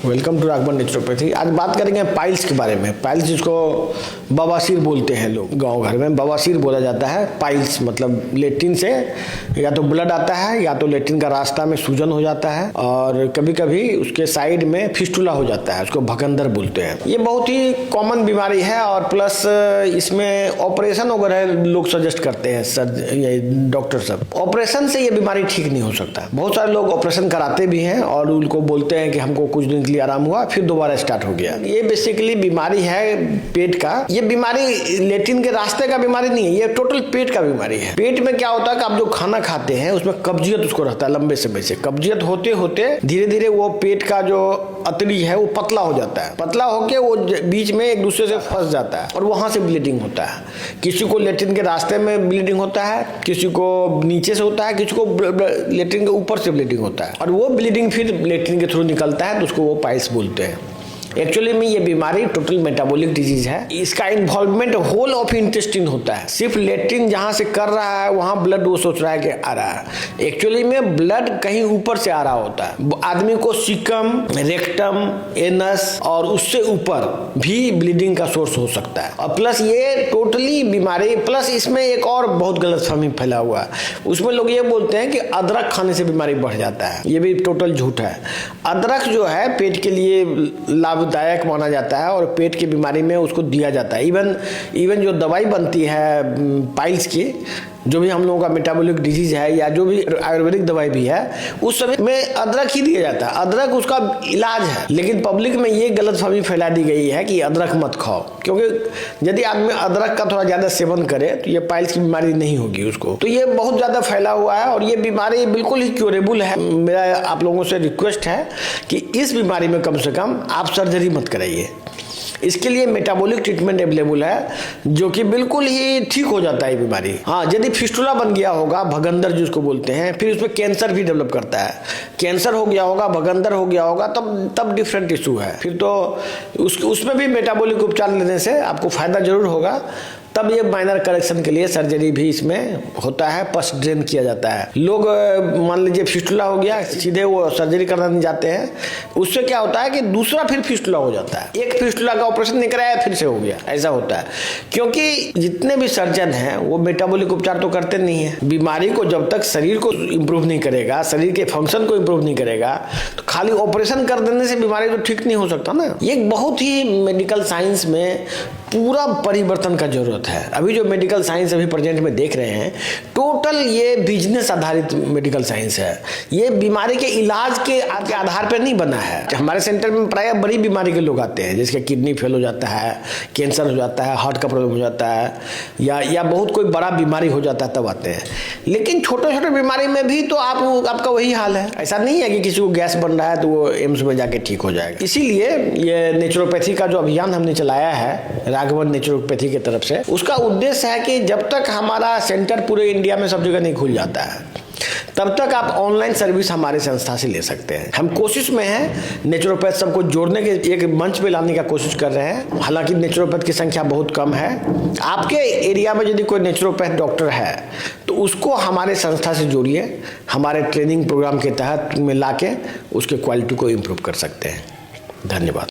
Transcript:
Welcome to Raghavan naturopathy. आज बात करेंगे पाइल्स के बारे में। पाइल्स जिसको बवासीर बोलते हैं लोग, गांव घर में बवासीर बोला जाता है। पाइल्स मतलब लेट्रिन से या तो ब्लड आता है या तो लेट्रिन का रास्ता में सूजन हो जाता है और कभी कभी उसके साइड में फिस्टुला हो जाता है, उसको भगंदर बोलते हैं। ये बहुत ही कॉमन बीमारी है और प्लस इसमें ऑपरेशन वगैरह लोग सजेस्ट करते हैं, डॉक्टर सब। ऑपरेशन से ये बीमारी ठीक नहीं हो सकता। बहुत सारे लोग ऑपरेशन कराते भी हैं और उनको बोलते हैं कि हमको कुछ दिन के लिए आराम हुआ, फिर दोबारा स्टार्ट हो गया। ये बेसिकली बीमारी है पेट का। ये बीमारी लेट्रिन के रास्ते का बीमारी नहीं है, ये टोटल पेट का बीमारी है। पेट में क्या होता है कि आप जो खाना खाते हैं उसमें कब्जियत उसको रहता है लंबे समय से। कब्जियत होते होते धीरे धीरे वो पेट का जो अतड़ी है वो पतला हो जाता है। पतला होके वो बीच में एक दूसरे से फंस जाता है और वहां से ब्लीडिंग होता है। किसी को लेट्रिन के रास्ते में ब्लीडिंग होता है, किसी को नीचे से होता है, किसी को लेट्रिन के ऊपर से ब्लीडिंग होता है और वो ब्लीडिंग फिर लेट्रिन के थ्रू निकलता है तो उसको वो पाइल्स बोलते हैं। एक्चुअली में ये बीमारी टोटल मेटाबॉलिक डिजीज है। इसका इन्वॉल्वमेंट होल ऑफ इंटेस्टाइन होता है। सिर्फ लेट्रिन जहां से कर रहा है वहां ब्लड वो सोच रहा है कि आ रहा है। एक्चुअली में ब्लड कहीं ऊपर से आ रहा होता है। आदमी को सिकम, रेक्टम, एनस और उससे ऊपर भी ब्लीडिंग का सोर्स हो सकता है। और प्लस ये टोटली बीमारी, प्लस इसमें एक और बहुत गलतफहमी फैला हुआ है। उसमें लोग ये बोलते हैं कि अदरक खाने से बीमारी बढ़ जाता है। ये भी टोटल झूठ है। अदरक जो है पेट के लिए लाभदायक माना जाता है और पेट की बीमारी में उसको दिया जाता है। इवन जो दवाई बनती है पाइल्स की, जो भी हम लोगों का मेटाबॉलिक डिजीज है या जो भी आयुर्वेदिक दवाई भी है, उस समय में अदरक ही दिया जाता है। अदरक उसका इलाज है। लेकिन पब्लिक में ये गलतफहमी फैला दी गई है कि अदरक मत खाओ, क्योंकि यदि आदमी अदरक का थोड़ा ज्यादा सेवन करे तो ये पाइल्स की बीमारी नहीं होगी उसको। तो ये बहुत ज्यादा फैला हुआ है और ये बीमारी बिल्कुल ही क्योरेबल है। मेरा आप लोगों से रिक्वेस्ट है कि इस बीमारी में कम से कम आप सर्जरी मत कराइए। इसके लिए मेटाबॉलिक ट्रीटमेंट अवेलेबल है जो कि बिल्कुल ही ठीक हो जाता है बीमारी। हाँ, यदि फिस्टुला बन गया होगा, भगंदर जिसको बोलते हैं, फिर उसमें कैंसर भी डेवलप करता है। कैंसर हो गया होगा, भगंदर हो गया होगा, तब डिफरेंट इशू है। फिर तो उसमें भी मेटाबॉलिक उपचार लेने से आपको फायदा जरूर होगा। तब ये माइनर करेक्शन के लिए सर्जरी भी इसमें होता है, पस ड्रेन किया जाता है। लोग मान लीजिए फिस्टुला हो गया, सीधे वो सर्जरी कराने जाते हैं। उससे क्या होता है कि दूसरा फिर फिस्टुला हो जाता है। एक फिस्टुला का ऑपरेशन नहीं कराया फिर से हो गया, ऐसा होता है। क्योंकि जितने भी सर्जन हैं वो मेटाबॉलिक उपचार तो करते नहीं है। बीमारी को जब तक शरीर को इम्प्रूव नहीं करेगा, शरीर के फंक्शन को इम्प्रूव नहीं करेगा, तो खाली ऑपरेशन कर देने से बीमारी तो ठीक नहीं हो सकता ना। ये बहुत ही मेडिकल साइंस में पूरा परिवर्तन का जरूरत है। अभी जो मेडिकल साइंस अभी प्रेजेंट में देख रहे हैं, टोटल ये बिजनेस आधारित मेडिकल साइंस है। ये बीमारी के इलाज के आधार पर नहीं बना है। हमारे सेंटर में प्राय बड़ी बीमारी के लोग आते हैं, जिसका किडनी फेल हो जाता है, कैंसर हो जाता है, हार्ट का प्रॉब्लम हो जाता है या बहुत कोई बड़ा बीमारी हो जाता है, तब आते हैं। लेकिन छोटे छोटे बीमारी में भी तो आपका वही हाल है। ऐसा नहीं है कि किसी को गैस बन रहा है तो वो एम्स में जाके ठीक हो जाएगा। इसीलिए ये नेचुरोपैथी का जो अभियान हमने चलाया है राघवन नेचुरोपैथी की तरफ से, उसका उद्देश्य है कि जब तक हमारा सेंटर पूरे इंडिया में सब जगह नहीं खुल जाता है, तब तक आप ऑनलाइन सर्विस हमारे संस्था से ले सकते हैं। हम कोशिश में हैं नेचुरोपैथ सबको जोड़ने के, एक मंच पे लाने का कोशिश कर रहे हैं। हालांकि नेचुरोपैथ की संख्या बहुत कम है। आपके एरिया में यदि कोई नेचुरोपैथ डॉक्टर है तो उसको हमारे संस्था से जोड़िए। हमारे ट्रेनिंग प्रोग्राम के तहत में लाके उसके क्वालिटी को इम्प्रूव कर सकते हैं। धन्यवाद।